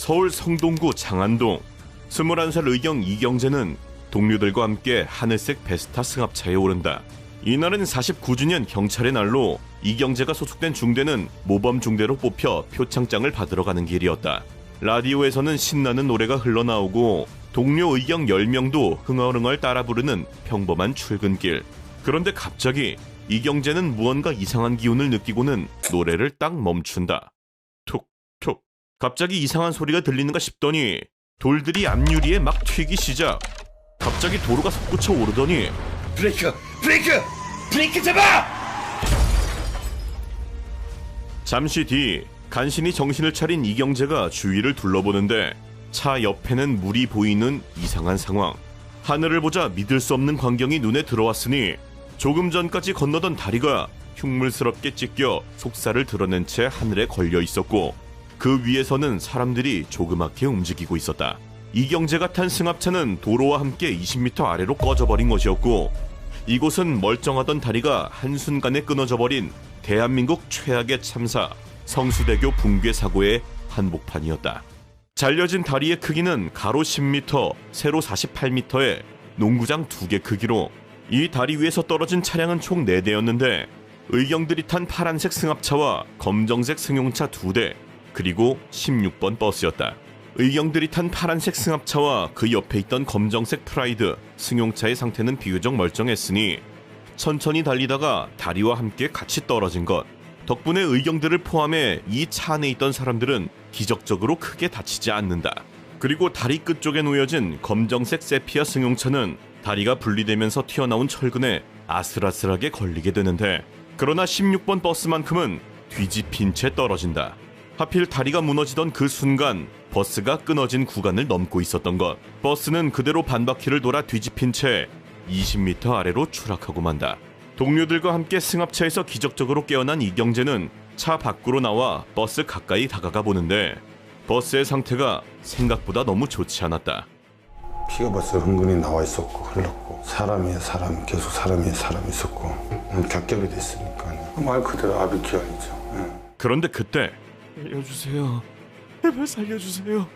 서울 성동구 장안동 21살 의경 이경재는 동료들과 함께 하늘색 베스타 승합차에 오른다. 이날은 49주년 경찰의 날로 이경재가 소속된 중대는 모범 중대로 뽑혀 표창장을 받으러 가는 길이었다. 라디오에서는 신나는 노래가 흘러나오고 동료 의경 10명도 흥얼흥얼 따라 부르는 평범한 출근길. 그런데 갑자기 이경재는 무언가 이상한 기운을 느끼고는 노래를 딱 멈춘다. 툭툭. 갑자기 이상한 소리가 들리는가 싶더니 돌들이 앞유리에 막 튀기 시작. 갑자기 도로가 솟구쳐 오르더니 브레이크 잡아! 잠시 뒤 간신히 정신을 차린 이경재가 주위를 둘러보는데 차 옆에는 물이 보이는 이상한 상황. 하늘을 보자 믿을 수 없는 광경이 눈에 들어왔으니 조금 전까지 건너던 다리가 흉물스럽게 찢겨 속살을 드러낸 채 하늘에 걸려 있었고 그 위에서는 사람들이 조그맣게 움직이고 있었다. 이경재가 탄 승합차는 도로와 함께 20m 아래로 꺼져버린 것이었고 이곳은 멀쩡하던 다리가 한순간에 끊어져버린 대한민국 최악의 참사 성수대교 붕괴 사고의 한복판이었다. 잘려진 다리의 크기는 가로 10m, 세로 48m의 농구장 2개 크기로 이 다리 위에서 떨어진 차량은 총 4대였는데 의경들이 탄 파란색 승합차와 검정색 승용차 2대 그리고 16번 버스였다. 의경들이 탄 파란색 승합차와 그 옆에 있던 검정색 프라이드 승용차의 상태는 비교적 멀쩡했으니 천천히 달리다가 다리와 함께 같이 떨어진 것. 덕분에 의경들을 포함해 이 차 안에 있던 사람들은 기적적으로 크게 다치지 않는다. 그리고 다리 끝쪽에 놓여진 검정색 세피아 승용차는 다리가 분리되면서 튀어나온 철근에 아슬아슬하게 걸리게 되는데 그러나 16번 버스만큼은 뒤집힌 채 떨어진다. 하필 다리가 무너지던 그 순간 버스가 끊어진 구간을 넘고 있었던 것. 버스는 그대로 반바퀴를 돌아 뒤집힌 채 20m 아래로 추락하고 만다. 동료들과 함께 승합차에서 기적적으로 깨어난 이경재는 차 밖으로 나와 버스 가까이 다가가 보는데 버스의 상태가 생각보다 너무 좋지 않았다. 피가 벌써 흥건히 나와 있었고 흘렀고 사람 위에 사람 계속 사람 위에 사람 있었고 겹겹이 됐으니까 말 그대로 아비키아이죠. 그런데 그때 살려주세요. 제발 살려주세요.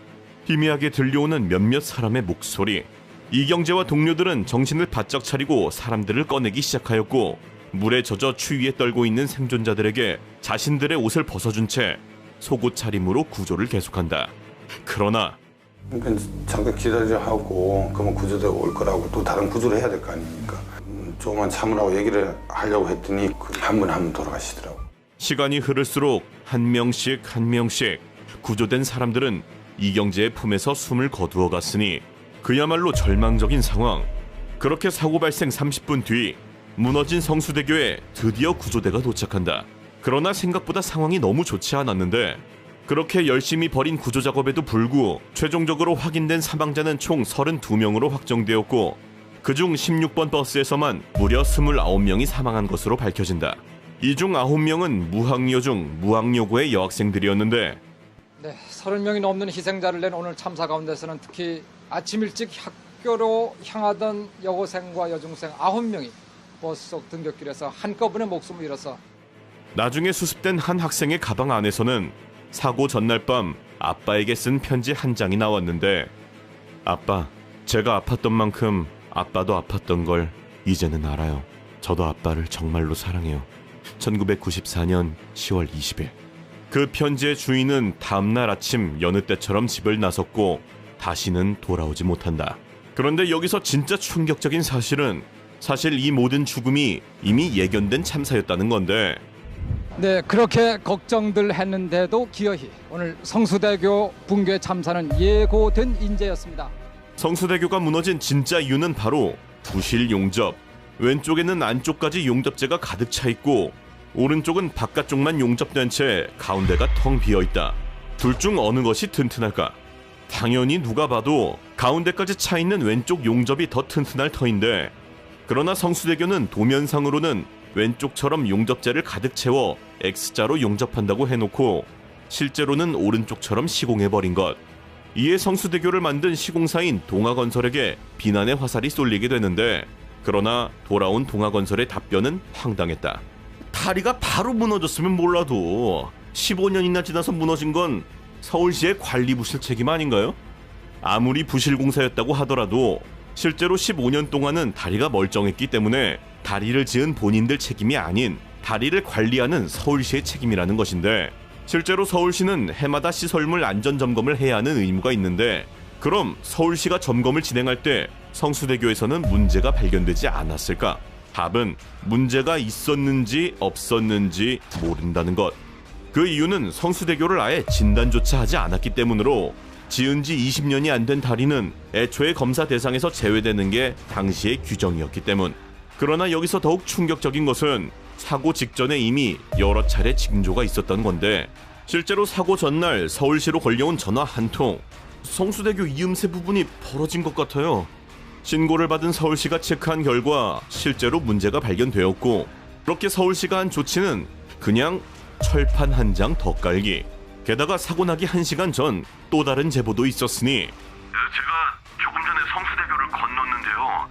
희미하게 들려오는 몇몇 사람의 목소리. 이경재와 동료들은 정신을 바짝 차리고 사람들을 꺼내기 시작하였고 물에 젖어 추위에 떨고 있는 생존자들에게 자신들의 옷을 벗어준 채 속옷 차림으로 구조를 계속한다. 그러나 그러니까 잠깐 기다려 하고 그러면 구조대가 올 거라고 또 다른 구조를 해야 될 거 아닙니까? 조금만 참으라고 얘기를 하려고 했더니 한 분 돌아가시더라고. 시간이 흐를수록 한 명씩 구조된 사람들은 이경재의 품에서 숨을 거두어 갔으니 그야말로 절망적인 상황. 그렇게 사고 발생 30분 뒤 무너진 성수대교에 드디어 구조대가 도착한다. 그러나 생각보다 상황이 너무 좋지 않았는데 그렇게 열심히 벌인 구조작업에도 불구 최종적으로 확인된 사망자는 총 32명으로 확정되었고 그중 16번 버스에서만 무려 29명이 사망한 것으로 밝혀진다. 이 중 9명은 무학여 중 무학여고의 여학생들이었는데 30명이 넘는 희생자를 낸 오늘 참사 가운데서는 특히 아침 일찍 학교로 향하던 여고생과 여중생 9명이 버스 속 등굣길에서 한꺼번에 목숨을 잃어서 나중에 수습된 한 학생의 가방 안에서는 사고 전날 밤 아빠에게 쓴 편지 한 장이 나왔는데 아빠, 제가 아팠던 만큼 아빠도 아팠던 걸 이제는 알아요. 저도 아빠를 정말로 사랑해요. 1994년 10월 20일. 그 편지의 주인은 다음날 아침 여느 때처럼 집을 나섰고 다시는 돌아오지 못한다. 그런데 여기서 진짜 충격적인 사실은 사실 이 모든 죽음이 이미 예견된 참사였다는 건데 그렇게 걱정들 했는데도 기어이 오늘 성수대교 붕괴 참사는 예고된 인재였습니다. 성수대교가 무너진 진짜 이유는 바로 부실 용접. 왼쪽에는 안쪽까지 용접재가 가득 차 있고 오른쪽은 바깥쪽만 용접된 채 가운데가 텅 비어있다. 둘 중 어느 것이 튼튼할까? 당연히 누가 봐도 가운데까지 차 있는 왼쪽 용접이 더 튼튼할 터인데 그러나 성수대교는 도면상으로는 왼쪽처럼 용접재를 가득 채워 X자로 용접한다고 해놓고 실제로는 오른쪽처럼 시공해버린 것. 이에 성수대교를 만든 시공사인 동아건설에게 비난의 화살이 쏠리게 되는데 그러나 돌아온 동아건설의 답변은 황당했다. 다리가 바로 무너졌으면 몰라도 15년이나 지나서 무너진 건 서울시의 관리 부실 책임 아닌가요? 아무리 부실 공사였다고 하더라도 실제로 15년 동안은 다리가 멀쩡했기 때문에 다리를 지은 본인들 책임이 아닌 다리를 관리하는 서울시의 책임이라는 것인데, 실제로 서울시는 해마다 시설물 안전 점검을 해야 하는 의무가 있는데, 그럼 서울시가 점검을 진행할 때 성수대교에서는 문제가 발견되지 않았을까? 답은 문제가 있었는지 없었는지 모른다는 것. 그 이유는 성수대교를 아예 진단조차 하지 않았기 때문으로 지은 지 20년이 안 된 다리는 애초에 검사 대상에서 제외되는 게 당시의 규정이었기 때문. 그러나 여기서 더욱 충격적인 것은 사고 직전에 이미 여러 차례 징조가 있었던 건데, 실제로 사고 전날 서울시로 걸려온 전화 한 통, 성수대교 이음새 부분이 벌어진 것 같아요. 신고를 받은 서울시가 체크한 결과 실제로 문제가 발견되었고, 그렇게 서울시가 한 조치는 그냥 철판 한 장 더 깔기. 게다가 사고 나기 1시간 전 또 다른 제보도 있었으니, 제가 조금 전에 성수대교를 건넜는데요.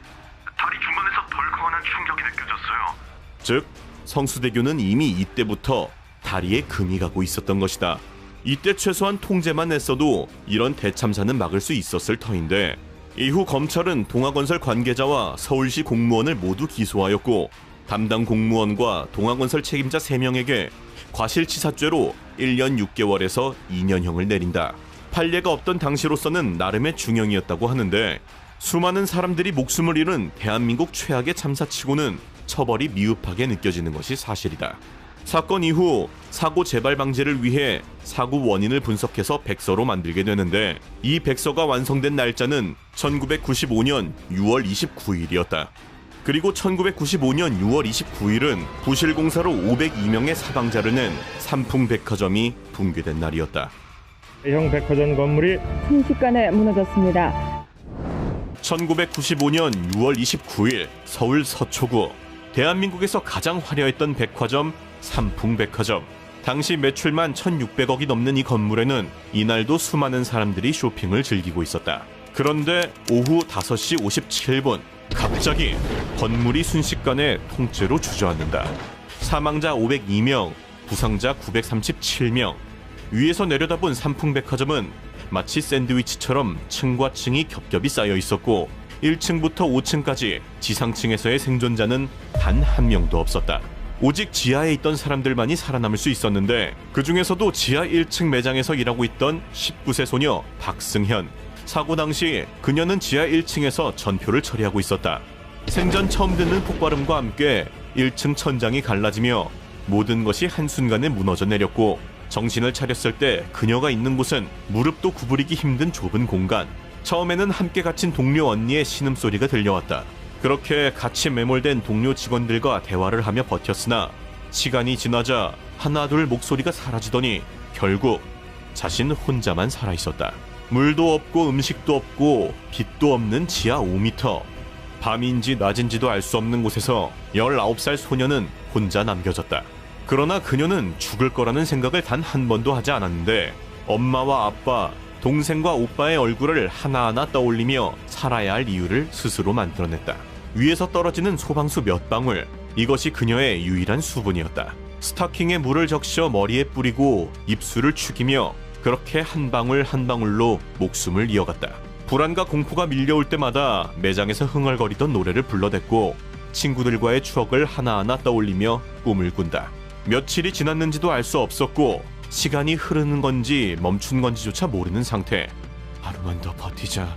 다리 중간에서 덜컹한 충격이 느껴졌어요. 즉 성수대교는 이미 이때부터 다리에 금이 가고 있었던 것이다. 이때 최소한 통제만 했어도 이런 대참사는 막을 수 있었을 터인데, 이후 검찰은 동아건설 관계자와 서울시 공무원을 모두 기소하였고, 담당 공무원과 동아건설 책임자 3명에게 과실치사죄로 1년 6개월에서 2년형을 내린다. 판례가 없던 당시로서는 나름의 중형이었다고 하는데, 수많은 사람들이 목숨을 잃은 대한민국 최악의 참사치고는 처벌이 미흡하게 느껴지는 것이 사실이다. 사건 이후 사고 재발 방지를 위해 사고 원인을 분석해서 백서로 만들게 되는데, 이 백서가 완성된 날짜는 1995년 6월 29일이었다. 그리고 1995년 6월 29일은 부실공사로 502명의 사망자를 낸 삼풍백화점이 붕괴된 날이었다. 형 백화점 건물이 순식간에 무너졌습니다. 1995년 6월 29일 서울 서초구, 대한민국에서 가장 화려했던 백화점 삼풍백화점. 당시 매출만 1,600억이 넘는 이 건물에는 이날도 수많은 사람들이 쇼핑을 즐기고 있었다. 그런데 오후 5시 57분 갑자기 건물이 순식간에 통째로 주저앉는다. 사망자 502명, 부상자 937명. 위에서 내려다본 삼풍백화점은 마치 샌드위치처럼 층과 층이 겹겹이 쌓여 있었고, 1층부터 5층까지 지상층에서의 생존자는 단 한 명도 없었다. 오직 지하에 있던 사람들만이 살아남을 수 있었는데, 그 중에서도 지하 1층 매장에서 일하고 있던 19세 소녀 박승현. 사고 당시 그녀는 지하 1층에서 전표를 처리하고 있었다. 생전 처음 듣는 폭발음과 함께 1층 천장이 갈라지며 모든 것이 한순간에 무너져 내렸고, 정신을 차렸을 때 그녀가 있는 곳은 무릎도 구부리기 힘든 좁은 공간. 처음에는 함께 갇힌 동료 언니의 신음소리가 들려왔다. 그렇게 같이 매몰된 동료 직원들과 대화를 하며 버텼으나 시간이 지나자 하나둘 목소리가 사라지더니 결국 자신 혼자만 살아있었다. 물도 없고 음식도 없고 빛도 없는 지하 5m. 밤인지 낮인지도 알 수 없는 곳에서 19살 소녀는 혼자 남겨졌다. 그러나 그녀는 죽을 거라는 생각을 단 한 번도 하지 않았는데, 엄마와 아빠, 동생과 오빠의 얼굴을 하나하나 떠올리며 살아야 할 이유를 스스로 만들어냈다. 위에서 떨어지는 소방수 몇 방울, 이것이 그녀의 유일한 수분이었다. 스타킹에 물을 적셔 머리에 뿌리고 입술을 축이며 그렇게 한 방울 한 방울로 목숨을 이어갔다. 불안과 공포가 밀려올 때마다 매장에서 흥얼거리던 노래를 불러댔고, 친구들과의 추억을 하나하나 떠올리며 꿈을 꾼다. 며칠이 지났는지도 알 수 없었고, 시간이 흐르는 건지 멈춘 건지조차 모르는 상태. 하루만 더 버티자.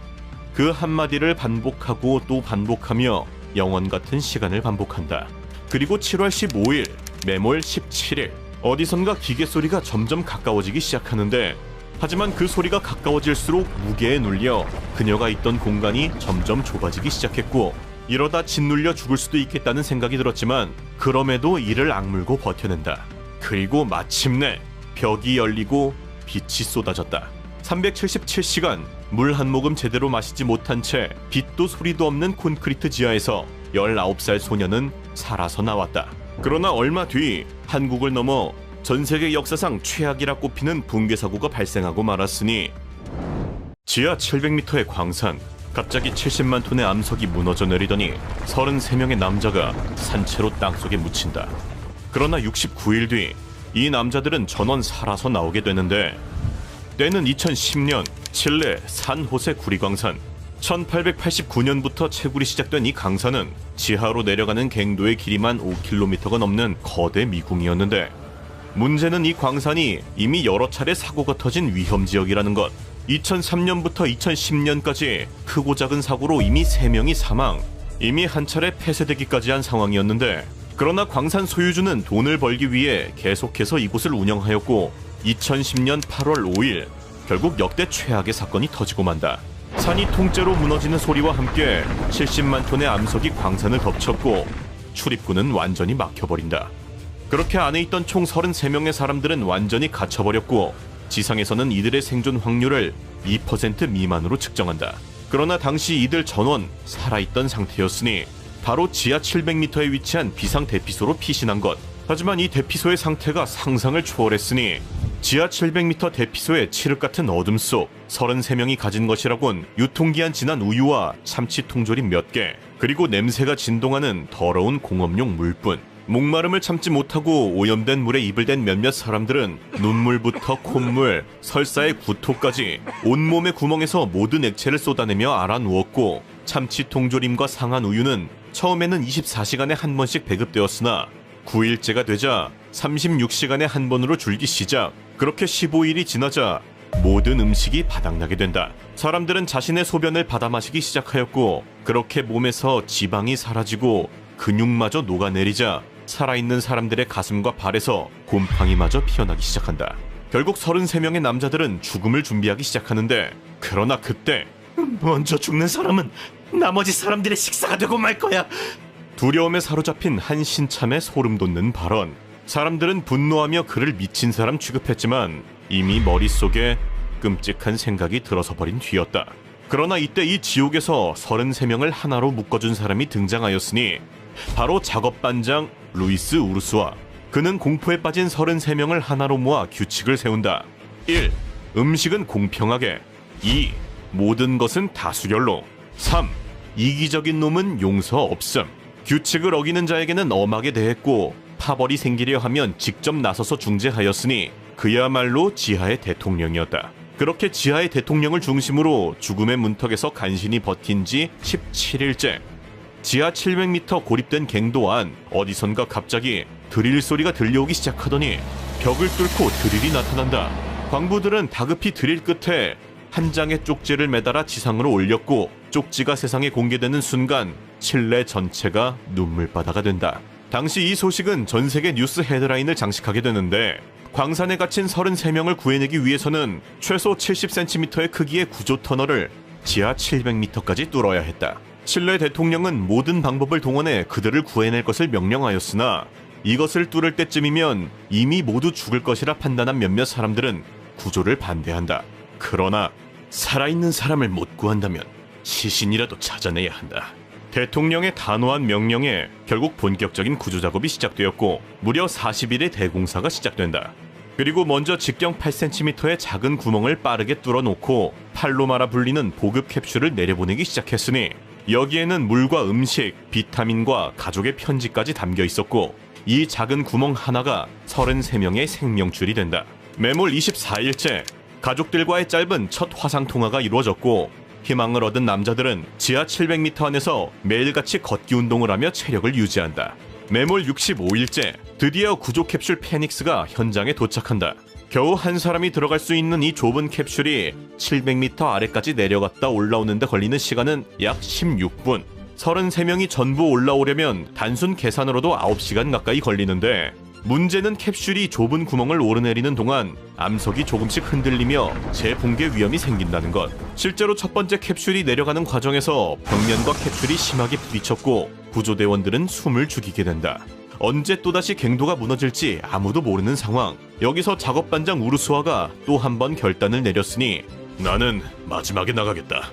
그 한마디를 반복하고 또 반복하며 영원 같은 시간을 반복한다. 그리고 7월 15일, 매몰 17일, 어디선가 기계 소리가 점점 가까워지기 시작하는데, 하지만 그 소리가 가까워질수록 무게에 눌려 그녀가 있던 공간이 점점 좁아지기 시작했고, 이러다 짓눌려 죽을 수도 있겠다는 생각이 들었지만 그럼에도 이를 악물고 버텨낸다. 그리고 마침내 벽이 열리고 빛이 쏟아졌다. 377시간 물 한 모금 제대로 마시지 못한 채 빛도 소리도 없는 콘크리트 지하에서 19살 소녀는 살아서 나왔다. 그러나 얼마 뒤 한국을 넘어 전 세계 역사상 최악이라 꼽히는 붕괴 사고가 발생하고 말았으니, 지하 700m의 광산, 갑자기 70만 톤의 암석이 무너져 내리더니 33명의 남자가 산채로 땅속에 묻힌다. 그러나 69일 뒤 이 남자들은 전원 살아서 나오게 되는데, 때는 2010년 칠레 산호세 구리광산. 1889년부터 채굴이 시작된 이 강산은 지하로 내려가는 갱도의 길이만 5km가 넘는 거대 미궁이었는데, 문제는 이 광산이 이미 여러 차례 사고가 터진 위험지역이라는 것. 2003년부터 2010년까지 크고 작은 사고로 이미 3명이 사망, 이미 한 차례 폐쇄되기까지 한 상황이었는데, 그러나 광산 소유주는 돈을 벌기 위해 계속해서 이곳을 운영하였고 2010년 8월 5일 결국 역대 최악의 사건이 터지고 만다. 산이 통째로 무너지는 소리와 함께 70만 톤의 암석이 광산을 덮쳤고 출입구는 완전히 막혀버린다. 그렇게 안에 있던 총 33명의 사람들은 완전히 갇혀버렸고 지상에서는 이들의 생존 확률을 2% 미만으로 측정한다. 그러나 당시 이들 전원 살아있던 상태였으니 바로 지하 700m에 위치한 비상 대피소로 피신한 것. 하지만 이 대피소의 상태가 상상을 초월했으니 지하 700m 대피소의 칠흑 같은 어둠 속 33명이 가진 것이라곤 유통기한 지난 우유와 참치 통조림 몇 개, 그리고 냄새가 진동하는 더러운 공업용 물뿐. 목마름을 참지 못하고 오염된 물에 입을 댄 몇몇 사람들은 눈물부터 콧물, 설사의 구토까지 온몸의 구멍에서 모든 액체를 쏟아내며 알아누웠고, 참치 통조림과 상한 우유는 처음에는 24시간에 한 번씩 배급되었으나 9일째가 되자 36시간에 한 번으로 줄기 시작. 그렇게 15일이 지나자 모든 음식이 바닥나게 된다. 사람들은 자신의 소변을 받아 마시기 시작하였고, 그렇게 몸에서 지방이 사라지고 근육마저 녹아내리자 살아있는 사람들의 가슴과 발에서 곰팡이마저 피어나기 시작한다. 결국 33명의 남자들은 죽음을 준비하기 시작하는데, 그러나 그때 먼저 죽는 사람은 나머지 사람들의 식사가 되고 말 거야. 두려움에 사로잡힌 한 신참의 소름 돋는 발언. 사람들은 분노하며 그를 미친 사람 취급했지만 이미 머릿속에 끔찍한 생각이 들어서 버린 뒤였다. 그러나 이때 이 지옥에서 33명을 하나로 묶어준 사람이 등장하였으니 바로 작업반장 루이스 우르스와. 그는 공포에 빠진 33명을 하나로 모아 규칙을 세운다. 1. 음식은 공평하게. 2. 모든 것은 다수결로. 3. 이기적인 놈은 용서 없음. 규칙을 어기는 자에게는 엄하게 대했고 파벌이 생기려 하면 직접 나서서 중재하였으니 그야말로 지하의 대통령이었다. 그렇게 지하의 대통령을 중심으로 죽음의 문턱에서 간신히 버틴 지 17일째. 지하 700m 고립된 갱도 안 어디선가 갑자기 드릴 소리가 들려오기 시작하더니 벽을 뚫고 드릴이 나타난다. 광부들은 다급히 드릴 끝에 한 장의 쪽지를 매달아 지상으로 올렸고, 쪽지가 세상에 공개되는 순간 칠레 전체가 눈물바다가 된다. 당시 이 소식은 전 세계 뉴스 헤드라인을 장식하게 되는데, 광산에 갇힌 33명을 구해내기 위해서는 최소 70cm의 크기의 구조 터널을 지하 700m까지 뚫어야 했다. 칠레 대통령은 모든 방법을 동원해 그들을 구해낼 것을 명령하였으나 이것을 뚫을 때쯤이면 이미 모두 죽을 것이라 판단한 몇몇 사람들은 구조를 반대한다. 그러나 살아있는 사람을 못 구한다면 시신이라도 찾아내야 한다. 대통령의 단호한 명령에 결국 본격적인 구조 작업이 시작되었고 무려 40일의 대공사가 시작된다. 그리고 먼저 직경 8cm의 작은 구멍을 빠르게 뚫어놓고 팔로 말아 불리는 보급 캡슐을 내려보내기 시작했으니 여기에는 물과 음식, 비타민과 가족의 편지까지 담겨 있었고 이 작은 구멍 하나가 33명의 생명줄이 된다. 매몰 24일째 가족들과의 짧은 첫 화상통화가 이루어졌고 희망을 얻은 남자들은 지하 700m 안에서 매일같이 걷기 운동을 하며 체력을 유지한다. 매몰 65일째 드디어 구조 캡슐 페닉스가 현장에 도착한다. 겨우 한 사람이 들어갈 수 있는 이 좁은 캡슐이 700m 아래까지 내려갔다 올라오는 데 걸리는 시간은 약 16분. 33명이 전부 올라오려면 단순 계산으로도 9시간 가까이 걸리는데 문제는 캡슐이 좁은 구멍을 오르내리는 동안 암석이 조금씩 흔들리며 재붕괴 위험이 생긴다는 것. 실제로 첫 번째 캡슐이 내려가는 과정에서 벽면과 캡슐이 심하게 부딪혔고 구조대원들은 숨을 죽이게 된다. 언제 또다시 갱도가 무너질지 아무도 모르는 상황. 여기서 작업반장 우르스와가 또 한 번 결단을 내렸으니 나는 마지막에 나가겠다.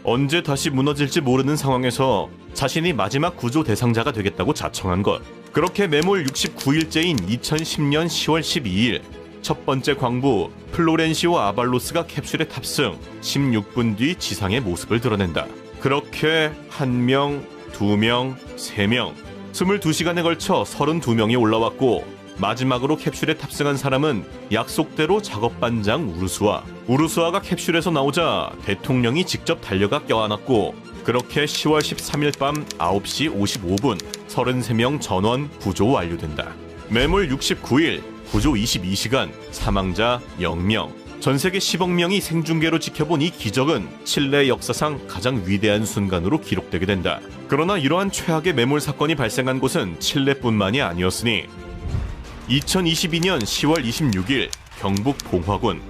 언제 다시 무너질지 모르는 상황에서 자신이 마지막 구조 대상자가 되겠다고 자청한 것. 그렇게 매몰 69일째인 2010년 10월 12일 첫 번째 광부 플로렌시오 아발로스가 캡슐에 탑승. 16분 뒤 지상의 모습을 드러낸다. 그렇게 1명, 2명, 3명 22시간에 걸쳐 32명이 올라왔고 마지막으로 캡슐에 탑승한 사람은 약속대로 작업반장 우르수아가 캡슐에서 나오자 대통령이 직접 달려가 껴안았고, 그렇게 10월 13일 밤 9시 55분 33명 전원 구조 완료된다. 매몰 69일, 구조 22시간, 사망자 0명. 전 세계 10억 명이 생중계로 지켜본 이 기적은 칠레 역사상 가장 위대한 순간으로 기록되게 된다. 그러나 이러한 최악의 매몰 사건이 발생한 곳은 칠레뿐만이 아니었으니 2022년 10월 26일 경북 봉화군.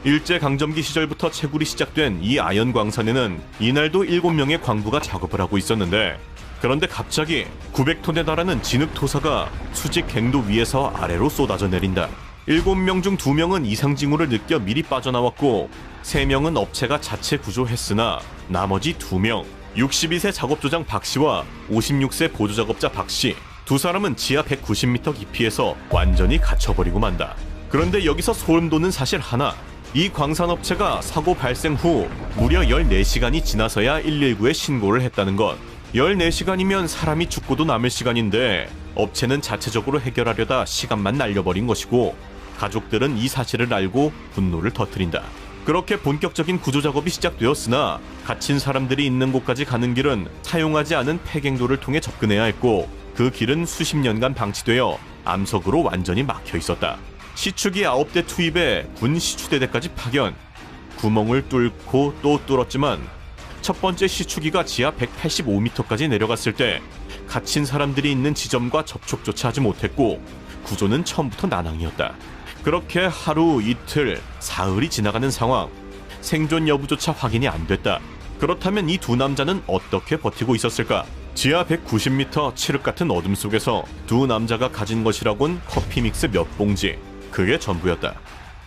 일제강점기 시절부터 채굴이 시작된 이 아연 광산에는 이날도 7명의 광부가 작업을 하고 있었는데, 그런데 갑자기 900톤에 달하는 진흙토사가 수직 갱도 위에서 아래로 쏟아져 내린다. 7명 중 2명은 이상 징후를 느껴 미리 빠져나왔고, 3명은 업체가 자체 구조했으나 나머지 2명, 62세 작업조장 박씨와 56세 보조작업자 박씨, 두 사람은 지하 190m 깊이에서 완전히 갇혀버리고 만다. 그런데 여기서 소름 돋는 사실 하나. 이 광산업체가 사고 발생 후 무려 14시간이 지나서야 119에 신고를 했다는 것. 14시간이면 사람이 죽고도 남을 시간인데 업체는 자체적으로 해결하려다 시간만 날려버린 것이고, 가족들은 이 사실을 알고 분노를 터뜨린다. 그렇게 본격적인 구조작업이 시작되었으나 갇힌 사람들이 있는 곳까지 가는 길은 사용하지 않은 폐갱도를 통해 접근해야 했고, 그 길은 수십 년간 방치되어 암석으로 완전히 막혀 있었다. 시축이 9대 투입에 군 시추대대까지 파견. 구멍을 뚫고 또 뚫었지만 첫 번째 시추기가 지하 185m까지 내려갔을 때 갇힌 사람들이 있는 지점과 접촉조차 하지 못했고, 구조는 처음부터 난항이었다. 그렇게 하루, 이틀, 사흘이 지나가는 상황. 생존 여부조차 확인이 안 됐다. 그렇다면 이 두 남자는 어떻게 버티고 있었을까? 지하 190m 칠흑 같은 어둠 속에서 두 남자가 가진 것이라곤 커피 믹스 몇 봉지. 그게 전부였다.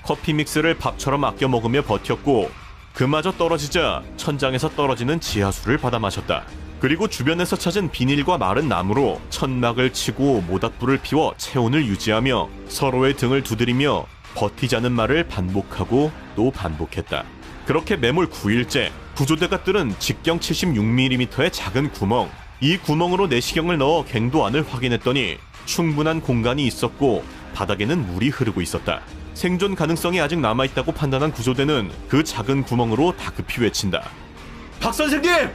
커피 믹스를 밥처럼 아껴 먹으며 버텼고, 그마저 떨어지자 천장에서 떨어지는 지하수를 받아 마셨다. 그리고 주변에서 찾은 비닐과 마른 나무로 천막을 치고 모닥불을 피워 체온을 유지하며 서로의 등을 두드리며 버티자는 말을 반복하고 또 반복했다. 그렇게 매몰 9일째, 구조대가 뚫은 직경 76mm의 작은 구멍. 이 구멍으로 내시경을 넣어 갱도 안을 확인했더니 충분한 공간이 있었고 바닥에는 물이 흐르고 있었다. 생존 가능성이 아직 남아있다고 판단한 구조대는 그 작은 구멍으로 다급히 외친다. 박 선생님!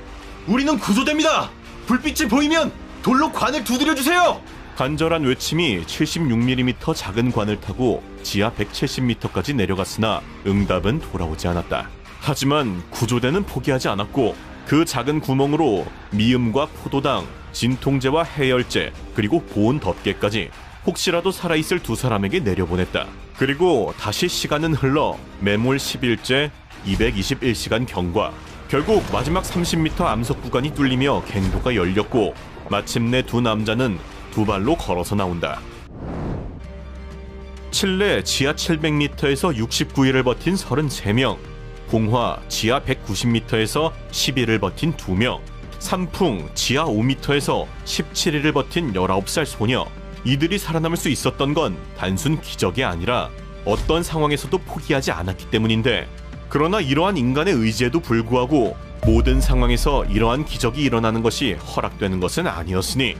우리는 구조대입니다! 불빛이 보이면 돌로 관을 두드려주세요! 간절한 외침이 76mm 작은 관을 타고 지하 170m까지 내려갔으나 응답은 돌아오지 않았다. 하지만 구조대는 포기하지 않았고 그 작은 구멍으로 미음과 포도당, 진통제와 해열제, 그리고 보온 덮개까지 혹시라도 살아있을 두 사람에게 내려보냈다. 그리고 다시 시간은 흘러 매몰 10일째 221시간 경과. 결국 마지막 30m 암석 구간이 뚫리며 갱도가 열렸고 마침내 두 남자는 두 발로 걸어서 나온다. 칠레 지하 700m에서 69일을 버틴 33명, 봉화 지하 190m에서 10일을 버틴 2명, 삼풍 지하 5m에서 17일을 버틴 19살 소녀. 이들이 살아남을 수 있었던 건 단순 기적이 아니라 어떤 상황에서도 포기하지 않았기 때문인데, 그러나 이러한 인간의 의지에도 불구하고 모든 상황에서 이러한 기적이 일어나는 것이 허락되는 것은 아니었으니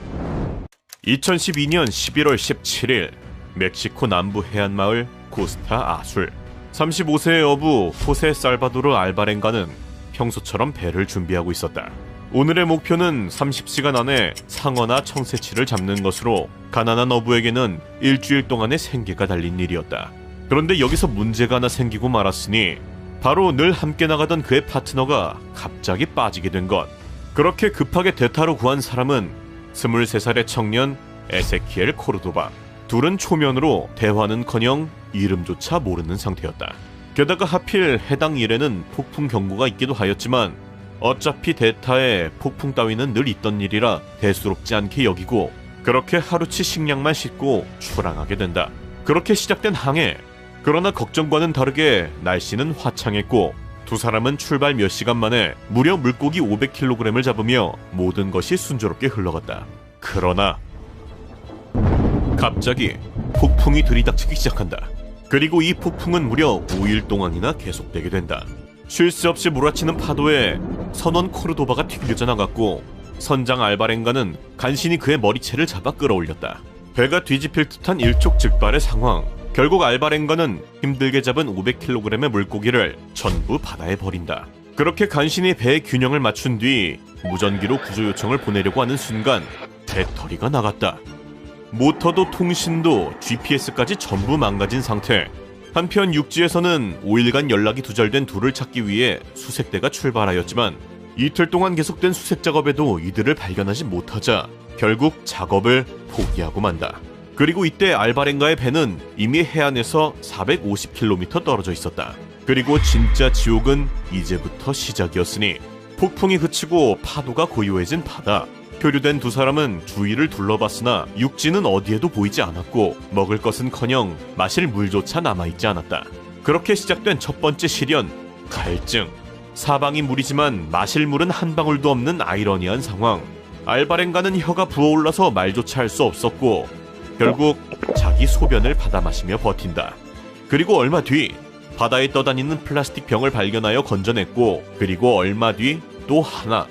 2012년 11월 17일 멕시코 남부 해안마을 코스타 아술. 35세의 어부 호세 살바도르 알바렌가는 평소처럼 배를 준비하고 있었다. 오늘의 목표는 30시간 안에 상어나 청새치를 잡는 것으로 가난한 어부에게는 일주일 동안의 생계가 달린 일이었다. 그런데 여기서 문제가 하나 생기고 말았으니 바로 늘 함께 나가던 그의 파트너가 갑자기 빠지게 된 것. 그렇게 급하게 대타로 구한 사람은 23살의 청년 에세키엘 코르도바. 둘은 초면으로 대화는커녕 이름조차 모르는 상태였다. 게다가 하필 해당 일에는 폭풍 경고가 있기도 하였지만 어차피 대타에 폭풍 따위는 늘 있던 일이라 대수롭지 않게 여기고 그렇게 하루치 식량만 싣고 출항하게 된다. 그렇게 시작된 항해. 그러나 걱정과는 다르게 날씨는 화창했고 두 사람은 출발 몇 시간 만에 무려 물고기 500kg을 잡으며 모든 것이 순조롭게 흘러갔다. 그러나 갑자기 폭풍이 들이닥치기 시작한다. 그리고 이 폭풍은 무려 5일 동안이나 계속되게 된다. 쉴 새 없이 몰아치는 파도에 선원 코르도바가 튕겨져 나갔고 선장 알바렌가는 간신히 그의 머리채를 잡아 끌어올렸다. 배가 뒤집힐 듯한 일촉즉발의 상황. 결국 알바랭가는 힘들게 잡은 500kg의 물고기를 전부 바다에 버린다. 그렇게 간신히 배의 균형을 맞춘 뒤 무전기로 구조 요청을 보내려고 하는 순간 배터리가 나갔다. 모터도 통신도 GPS까지 전부 망가진 상태. 한편 육지에서는 5일간 연락이 두절된 둘을 찾기 위해 수색대가 출발하였지만 이틀 동안 계속된 수색 작업에도 이들을 발견하지 못하자 결국 작업을 포기하고 만다. 그리고 이때 알바랭가의 배는 이미 해안에서 450km 떨어져 있었다. 그리고 진짜 지옥은 이제부터 시작이었으니 폭풍이 그치고 파도가 고요해진 바다. 표류된 두 사람은 주위를 둘러봤으나 육지는 어디에도 보이지 않았고 먹을 것은커녕 마실 물조차 남아있지 않았다. 그렇게 시작된 첫 번째 시련, 갈증. 사방이 물이지만 마실 물은 한 방울도 없는 아이러니한 상황. 알바랭가는 혀가 부어올라서 말조차 할 수 없었고 결국 자기 소변을 받아 마시며 버틴다. 그리고 얼마 뒤 바다에 떠다니는 플라스틱 병을 발견하여 건져냈고 그리고 얼마 뒤 또 하나.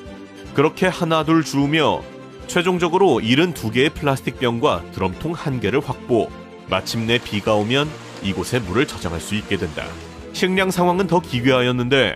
그렇게 하나둘 주우며 최종적으로 72개의 플라스틱 병과 드럼통 1개를 확보. 마침내 비가 오면 이곳에 물을 저장할 수 있게 된다. 식량 상황은 더 기괴하였는데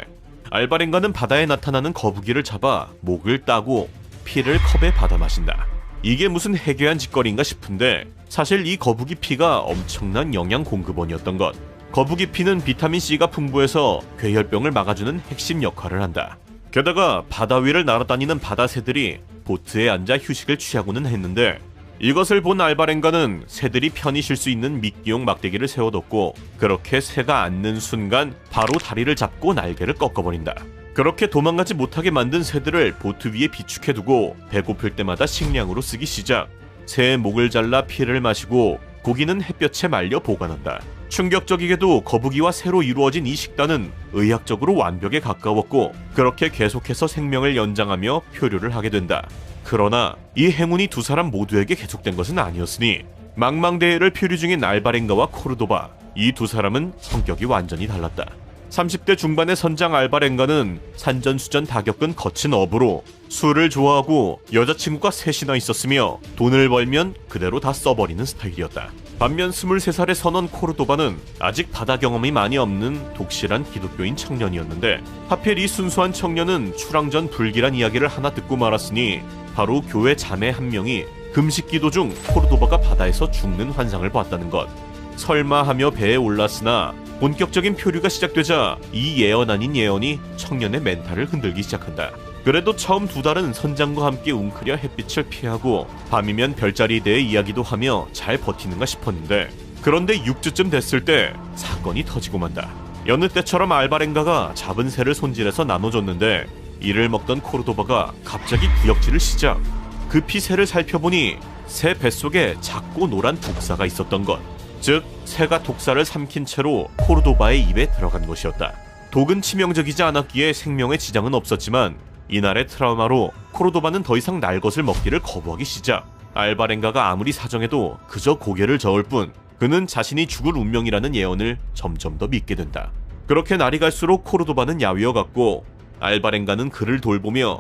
알바랭가는 바다에 나타나는 거북이를 잡아 목을 따고 피를 컵에 받아 마신다. 이게 무슨 해괴한 짓거리인가 싶은데 사실 이 거북이 피가 엄청난 영양 공급원이었던 것. 거북이 피는 비타민C가 풍부해서 괴혈병을 막아주는 핵심 역할을 한다. 게다가 바다 위를 날아다니는 바다새들이 보트에 앉아 휴식을 취하고는 했는데 이것을 본 알바랭가는 새들이 편히 쉴 수 있는 미끼용 막대기를 세워뒀고 그렇게 새가 앉는 순간 바로 다리를 잡고 날개를 꺾어버린다. 그렇게 도망가지 못하게 만든 새들을 보트 위에 비축해두고 배고플 때마다 식량으로 쓰기 시작. 새의 목을 잘라 피를 마시고 고기는 햇볕에 말려 보관한다. 충격적이게도 거북이와 새로 이루어진 이 식단은 의학적으로 완벽에 가까웠고 그렇게 계속해서 생명을 연장하며 표류를 하게 된다. 그러나 이 행운이 두 사람 모두에게 계속된 것은 아니었으니 망망대해를 표류 중인 알바랭가와 코르도바, 이 두 사람은 성격이 완전히 달랐다. 30대 중반의 선장 알바랭가는 산전수전 다 겪은 거친 어부로 술을 좋아하고 여자친구가 셋이나 있었으며 돈을 벌면 그대로 다 써버리는 스타일이었다. 반면 23살의 선원 코르도바는 아직 바다 경험이 많이 없는 독실한 기독교인 청년이었는데 하필 이 순수한 청년은 출항 전 불길한 이야기를 하나 듣고 말았으니 바로 교회 자매 한 명이 금식 기도 중 코르도바가 바다에서 죽는 환상을 봤다는 것. 설마 하며 배에 올랐으나 본격적인 표류가 시작되자 이 예언 아닌 예언이 청년의 멘탈을 흔들기 시작한다. 그래도 처음 두 달은 선장과 함께 웅크려 햇빛을 피하고 밤이면 별자리에 대해 이야기도 하며 잘 버티는가 싶었는데 그런데 6주쯤 됐을 때 사건이 터지고 만다. 여느 때처럼 알바랭가가 잡은 새를 손질해서 나눠줬는데 이를 먹던 코르도바가 갑자기 구역질을 시작. 급히 새를 살펴보니 새 뱃속에 작고 노란 독사가 있었던 것. 즉 새가 독사를 삼킨 채로 코르도바의 입에 들어간 것이었다. 독은 치명적이지 않았기에 생명에 지장은 없었지만 이날의 트라우마로 코르도바는 더 이상 날 것을 먹기를 거부하기 시작. 알바랭가가 아무리 사정해도 그저 고개를 저을 뿐 그는 자신이 죽을 운명이라는 예언을 점점 더 믿게 된다. 그렇게 날이 갈수록 코르도바는 야위어갔고 알바랭가는 그를 돌보며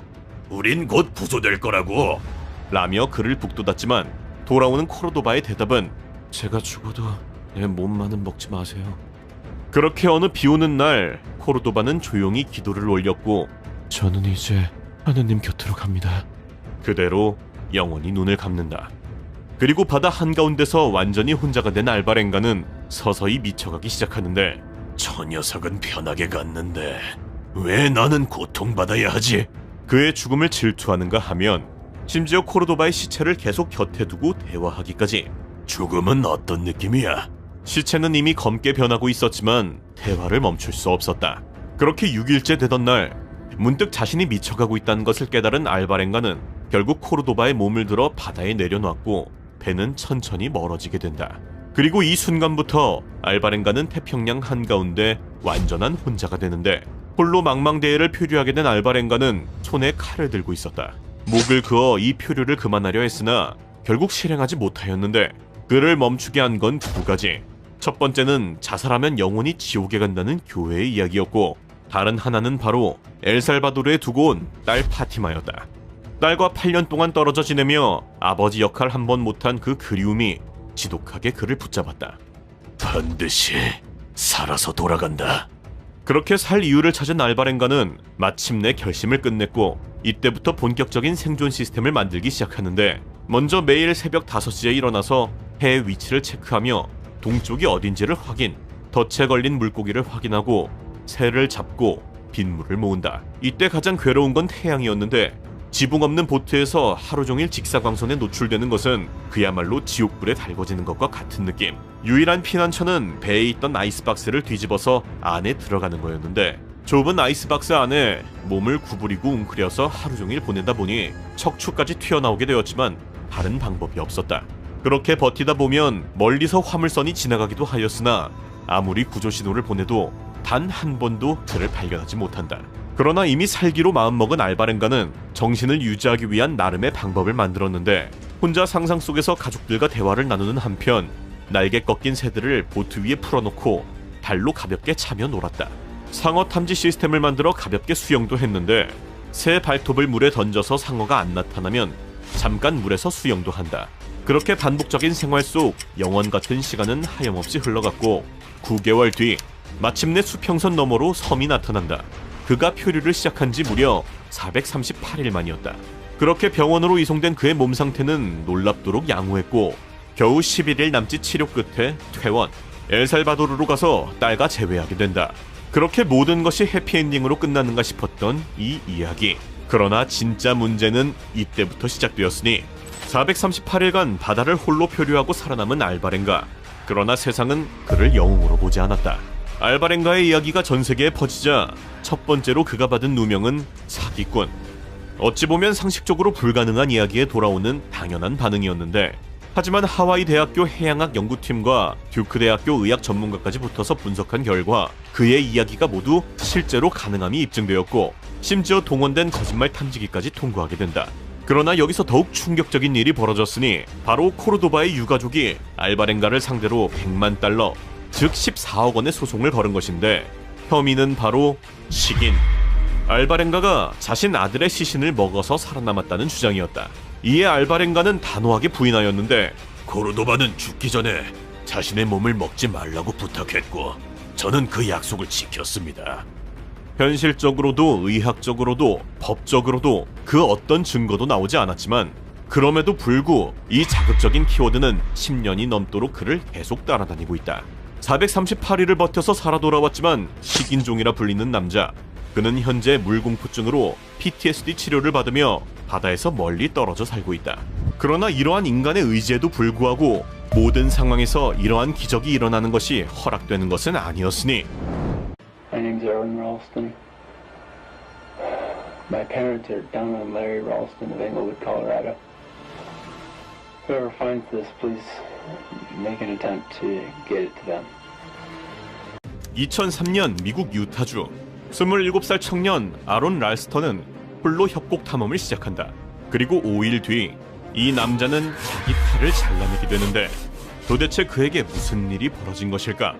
"우린 곧 구조될 거라고" 라며 그를 북돋았지만 돌아오는 코르도바의 대답은 "제가 죽어도 내 몸만은 먹지 마세요." 그렇게 어느 비오는 날 코르도바는 조용히 기도를 올렸고 "저는 이제 하느님 곁으로 갑니다." 그대로 영원히 눈을 감는다. 그리고 바다 한가운데서 완전히 혼자가 된 알바랭가는 서서히 미쳐가기 시작하는데 "저 녀석은 편하게 갔는데 왜 나는 고통받아야 하지?" 그의 죽음을 질투하는가 하면 심지어 코르도바의 시체를 계속 곁에 두고 대화하기까지. "죽음은 어떤 느낌이야?" 시체는 이미 검게 변하고 있었지만 대화를 멈출 수 없었다. 그렇게 6일째 되던 날 문득 자신이 미쳐가고 있다는 것을 깨달은 알바랭가는 결국 코르도바의 몸을 들어 바다에 내려놨고 배는 천천히 멀어지게 된다. 그리고 이 순간부터 알바랭가는 태평양 한가운데 완전한 혼자가 되는데 홀로 망망대해를 표류하게 된 알바랭가는 손에 칼을 들고 있었다. 목을 그어 이 표류를 그만하려 했으나 결국 실행하지 못하였는데 그를 멈추게 한 건 두 가지. 첫 번째는 자살하면 영원히 지옥에 간다는 교회의 이야기였고 다른 하나는 바로 엘살바도르에 두고 온 딸 파티마였다. 딸과 8년 동안 떨어져 지내며 아버지 역할 한 번 못한 그 그리움이 지독하게 그를 붙잡았다. 반드시 살아서 돌아간다. 그렇게 살 이유를 찾은 알바렌가는 마침내 결심을 끝냈고 이때부터 본격적인 생존 시스템을 만들기 시작하는데, 먼저 매일 새벽 5시에 일어나서 해의 위치를 체크하며 동쪽이 어딘지를 확인, 덫에 걸린 물고기를 확인하고 새를 잡고 빗물을 모은다. 이때 가장 괴로운 건 태양이었는데, 지붕 없는 보트에서 하루 종일 직사광선에 노출되는 것은 그야말로 지옥불에 달궈지는 것과 같은 느낌. 유일한 피난처는 배에 있던 아이스박스를 뒤집어서 안에 들어가는 거였는데, 좁은 아이스박스 안에 몸을 구부리고 웅크려서 하루 종일 보내다 보니 척추까지 튀어나오게 되었지만 다른 방법이 없었다. 그렇게 버티다 보면 멀리서 화물선이 지나가기도 하였으나 아무리 구조 신호를 보내도 단 한 번도 그를 발견하지 못한다. 그러나 이미 살기로 마음먹은 알바렌가는 정신을 유지하기 위한 나름의 방법을 만들었는데, 혼자 상상 속에서 가족들과 대화를 나누는 한편 날개 꺾인 새들을 보트 위에 풀어놓고 발로 가볍게 차며 놀았다. 상어 탐지 시스템을 만들어 가볍게 수영도 했는데, 새 발톱을 물에 던져서 상어가 안 나타나면 잠깐 물에서 수영도 한다. 그렇게 반복적인 생활 속 영원 같은 시간은 하염없이 흘러갔고 9개월 뒤 마침내 수평선 너머로 섬이 나타난다. 그가 표류를 시작한 지 무려 438일 만이었다. 그렇게 병원으로 이송된 그의 몸 상태는 놀랍도록 양호했고 겨우 11일 남짓 치료 끝에 퇴원, 엘살바도르로 가서 딸과 재회하게 된다. 그렇게 모든 것이 해피엔딩으로 끝나는가 싶었던 이 이야기. 그러나 진짜 문제는 이때부터 시작되었으니 438일간 바다를 홀로 표류하고 살아남은 알바렌가. 그러나 세상은 그를 영웅으로 보지 않았다. 알바렌가의 이야기가 전 세계에 퍼지자 첫 번째로 그가 받은 누명은 사기꾼. 어찌 보면 상식적으로 불가능한 이야기에 돌아오는 당연한 반응이었는데, 하지만 하와이 대학교 해양학 연구팀과 듀크 대학교 의학 전문가까지 붙어서 분석한 결과 그의 이야기가 모두 실제로 가능함이 입증되었고, 심지어 동원된 거짓말 탐지기까지 통과하게 된다. 그러나 여기서 더욱 충격적인 일이 벌어졌으니 바로 코르도바의 유가족이 알바렌가를 상대로 100만 달러, 즉 14억 원의 소송을 걸은 것인데, 혐의는 바로 식인. 알바렌가가 자신 아들의 시신을 먹어서 살아남았다는 주장이었다. 이에 알바렌가는 단호하게 부인하였는데, 코르도바는 죽기 전에 자신의 몸을 먹지 말라고 부탁했고 저는 그 약속을 지켰습니다. 현실적으로도 의학적으로도 법적으로도 그 어떤 증거도 나오지 않았지만, 그럼에도 불구 이 자극적인 키워드는 10년이 넘도록 그를 계속 따라다니고 있다. 438일을 버텨서 살아 돌아왔지만 식인종이라 불리는 남자. 그는 현재 물공포증으로 PTSD 치료를 받으며 바다에서 멀리 떨어져 살고 있다. 그러나 이러한 인간의 의지에도 불구하고 모든 상황에서 이러한 기적이 일어나는 것이 허락되는 것은 아니었으니, My name's Erwin Ralston. My parents are Donna and Larry Ralston of Englewood, Colorado. Whoever finds this, please make an attempt to get it to them. 2003년 미국 유타주 27살 청년 아론 랄스턴은 홀로 협곡 탐험을 시작한다. 그리고 5일 뒤 이 남자는 자기 팔을 잘라내게 되는데, 도대체 그에게 무슨 일이 벌어진 것일까?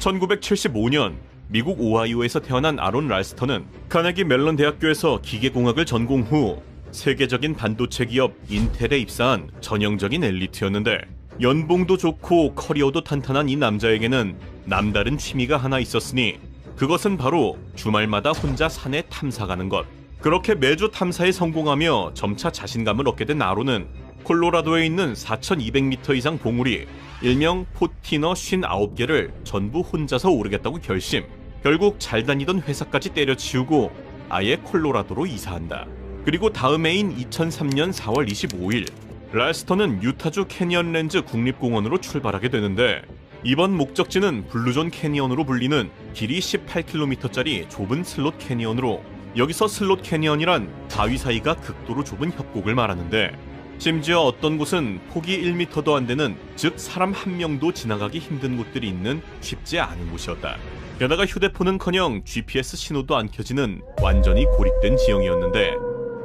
1975년 미국 오하이오에서 태어난 아론 랄스턴은 카네기 멜론 대학교에서 기계공학을 전공 후 세계적인 반도체 기업 인텔에 입사한 전형적인 엘리트였는데, 연봉도 좋고 커리어도 탄탄한 이 남자에게는 남다른 취미가 하나 있었으니 그것은 바로 주말마다 혼자 산에 탐사가는 것. 그렇게 매주 탐사에 성공하며 점차 자신감을 얻게 된 아론은 콜로라도에 있는 4,200m 이상 봉우리, 일명 포티너 59개를 전부 혼자서 오르겠다고 결심. 결국 잘 다니던 회사까지 때려치우고 아예 콜로라도로 이사한다. 그리고 다음 해인 2003년 4월 25일 랄스턴은 유타주 캐니언랜즈 국립공원으로 출발하게 되는데, 이번 목적지는 블루존 캐니언으로 불리는 길이 18km짜리 좁은 슬롯 캐니언으로, 여기서 슬롯 캐니언이란 바위 사이가 극도로 좁은 협곡을 말하는데, 심지어 어떤 곳은 폭이 1m도 안 되는, 즉 사람 한 명도 지나가기 힘든 곳들이 있는 쉽지 않은 곳이었다. 게다가 휴대폰은커녕 GPS 신호도 안 켜지는 완전히 고립된 지형이었는데,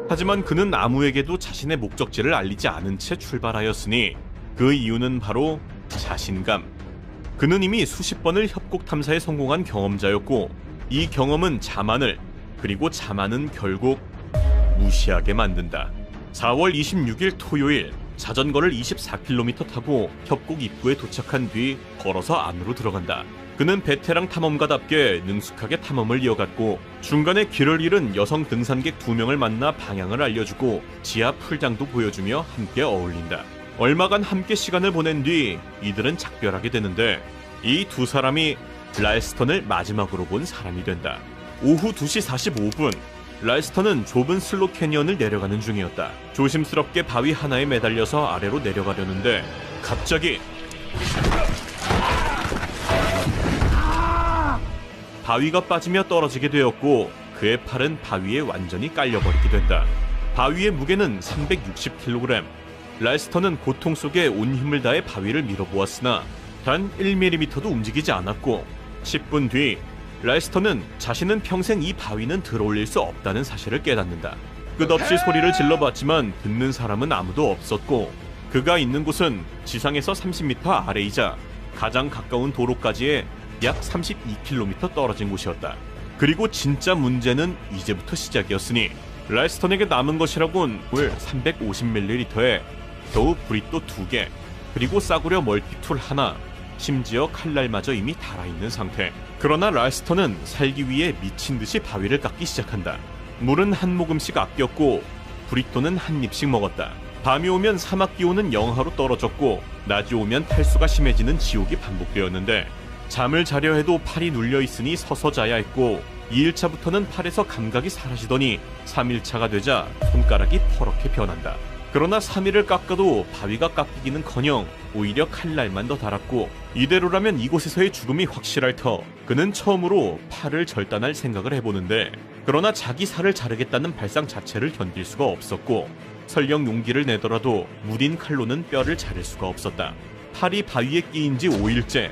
하지만 그는 아무에게도 자신의 목적지를 알리지 않은 채 출발하였으니 그 이유는 바로 자신감. 그는 이미 수십 번을 협곡 탐사에 성공한 경험자였고, 이 경험은 자만을, 그리고 자만은 결국 무시하게 만든다. 4월 26일 토요일 자전거를 24km 타고 협곡 입구에 도착한 뒤 걸어서 안으로 들어간다. 그는 베테랑 탐험가답게 능숙하게 탐험을 이어갔고 중간에 길을 잃은 여성 등산객 2명을 만나 방향을 알려주고 지하 풀장도 보여주며 함께 어울린다. 얼마간 함께 시간을 보낸 뒤 이들은 작별하게 되는데 이 두 사람이 랄스턴을 마지막으로 본 사람이 된다. 오후 2시 45분 랄스턴은 좁은 슬로 캐니언을 내려가는 중이었다. 조심스럽게 바위 하나에 매달려서 아래로 내려가려는데 갑자기 바위가 빠지며 떨어지게 되었고 그의 팔은 바위에 완전히 깔려버리게 된다. 바위의 무게는 360kg. 랄스턴은 고통 속에 온 힘을 다해 바위를 밀어보았으나 단 1mm도 움직이지 않았고 10분 뒤 랄스턴은 자신은 평생 이 바위는 들어올릴 수 없다는 사실을 깨닫는다. 끝없이 소리를 질러봤지만 듣는 사람은 아무도 없었고 그가 있는 곳은 지상에서 30m 아래이자 가장 가까운 도로까지의 약 32km 떨어진 곳이었다. 그리고 진짜 문제는 이제부터 시작이었으니 랄스턴에게 남은 것이라곤 물 350ml에 겨우 브리또 2개 그리고 싸구려 멀티툴 하나 심지어 칼날마저 이미 달아있는 상태. 그러나 랄스턴은 살기 위해 미친듯이 바위를 깎기 시작한다. 물은 한 모금씩 아꼈고 브리또는 한 입씩 먹었다. 밤이 오면 사막 기온은 영하로 떨어졌고 낮이 오면 탈수가 심해지는 지옥이 반복되었는데 잠을 자려 해도 팔이 눌려있으니 서서 자야 했고 2일차부터는 팔에서 감각이 사라지더니 3일차가 되자 손가락이 퍼렇게 변한다. 그러나 3일을 깎아도 바위가 깎이기는커녕 오히려 칼날만 더 달았고 이대로라면 이곳에서의 죽음이 확실할 터 그는 처음으로 팔을 절단할 생각을 해보는데 그러나 자기 살을 자르겠다는 발상 자체를 견딜 수가 없었고 설령 용기를 내더라도 무딘 칼로는 뼈를 자를 수가 없었다. 팔이 바위에 끼인 지 5일째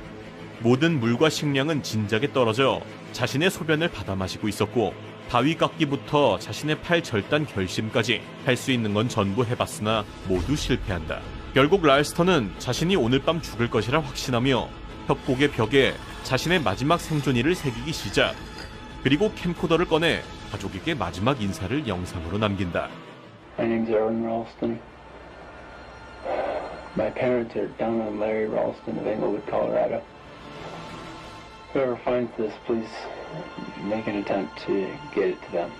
모든 물과 식량은 진작에 떨어져 자신의 소변을 받아 마시고 있었고 바위 깎기부터 자신의 팔 절단 결심까지 할 수 있는 건 전부 해봤으나 모두 실패한다. 결국 랄스턴은 자신이 오늘 밤 죽을 것이라 확신하며 협곡의 벽에 자신의 마지막 생존일을 새기기 시작. 그리고 캠코더를 꺼내 가족에게 마지막 인사를 영상으로 남긴다. My name's Erwin Ralston. My parents are down on Larry Ralston of Englewood, Colorado. Whoever finds this, please make an attempt to get it to them.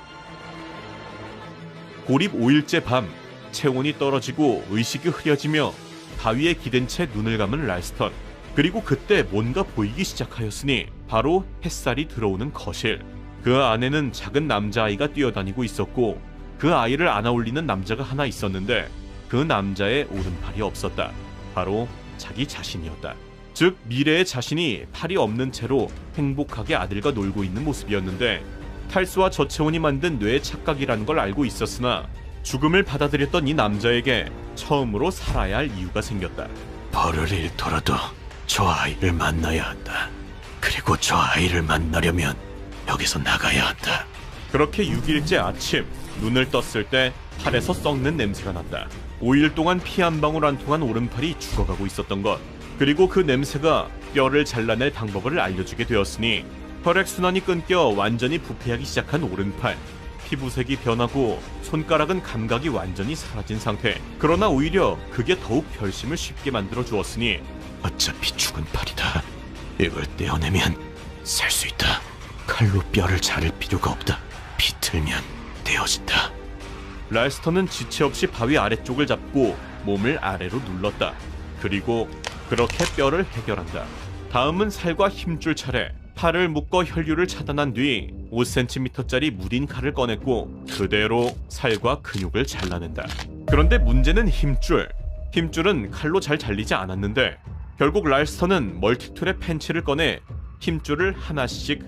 고립 5일째 밤, 체온이 떨어지고 의식이 흐려지며 바위에 기댄 채 눈을 감은 랄스턴. 그리고 그때 뭔가 보이기 시작하였으니 바로 햇살이 들어오는 거실. 그 안에는 작은 남자아이가 뛰어다니고 있었고 그 아이를 안아올리는 남자가 하나 있었는데 그 남자의 오른팔이 없었다. 바로 자기 자신이었다. 즉 미래의 자신이 팔이 없는 채로 행복하게 아들과 놀고 있는 모습이었는데 탈수와 저체온이 만든 뇌의 착각이라는 걸 알고 있었으나 죽음을 받아들였던 이 남자에게 처음으로 살아야 할 이유가 생겼다. 벌을 잃더라도 저 아이를 만나야 한다. 그리고 저 아이를 만나려면 여기서 나가야 한다. 그렇게 6일째 아침 눈을 떴을 때 팔에서 썩는 냄새가 났다. 5일 동안 피 한 방울 안 통한 오른팔이 죽어가고 있었던 것. 그리고 그 냄새가 뼈를 잘라낼 방법을 알려주게 되었으니 혈액순환이 끊겨 완전히 부패하기 시작한 오른팔. 피부색이 변하고 손가락은 감각이 완전히 사라진 상태. 그러나 오히려 그게 더욱 결심을 쉽게 만들어 주었으니 어차피 죽은 팔이다. 이걸 떼어내면 살 수 있다. 칼로 뼈를 자를 필요가 없다. 비틀면 떼어진다. 랄스턴은 지체 없이 바위 아래쪽을 잡고 몸을 아래로 눌렀다. 그리고 그렇게 뼈를 해결한다. 다음은 살과 힘줄 차례. 팔을 묶어 혈류를 차단한 뒤 5cm짜리 무딘 칼을 꺼냈고 그대로 살과 근육을 잘라낸다. 그런데 문제는 힘줄. 힘줄은 칼로 잘 잘리지 않았는데 결국 랄스턴은 멀티툴의 펜치를 꺼내 힘줄을 하나씩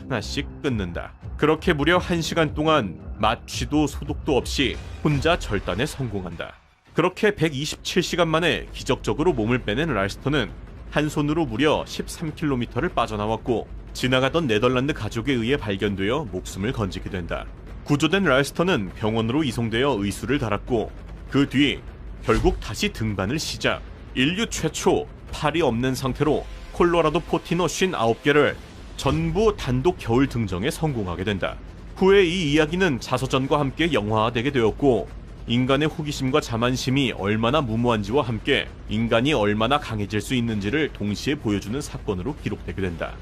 끊는다. 그렇게 무려 1시간 동안 마취도 소독도 없이 혼자 절단에 성공한다. 그렇게 127시간 만에 기적적으로 몸을 빼낸 랄스턴은 한 손으로 무려 13km를 빠져나왔고 지나가던 네덜란드 가족에 의해 발견되어 목숨을 건지게 된다. 구조된 랄스턴은 병원으로 이송되어 의수를 달았고 그 뒤 결국 다시 등반을 시작. 인류 최초 팔이 없는 상태로 콜로라도 포티노 59개를 전부 단독 겨울 등정에 성공하게 된다. 후에 이 이야기는 자서전과 함께 영화화되게 되었고 인간의 호기심과 자만심이 얼마나 무모한지와 함께 인간이 얼마나 강해질 수 있는지를 동시에 보여주는 사건으로 기록되게 된다.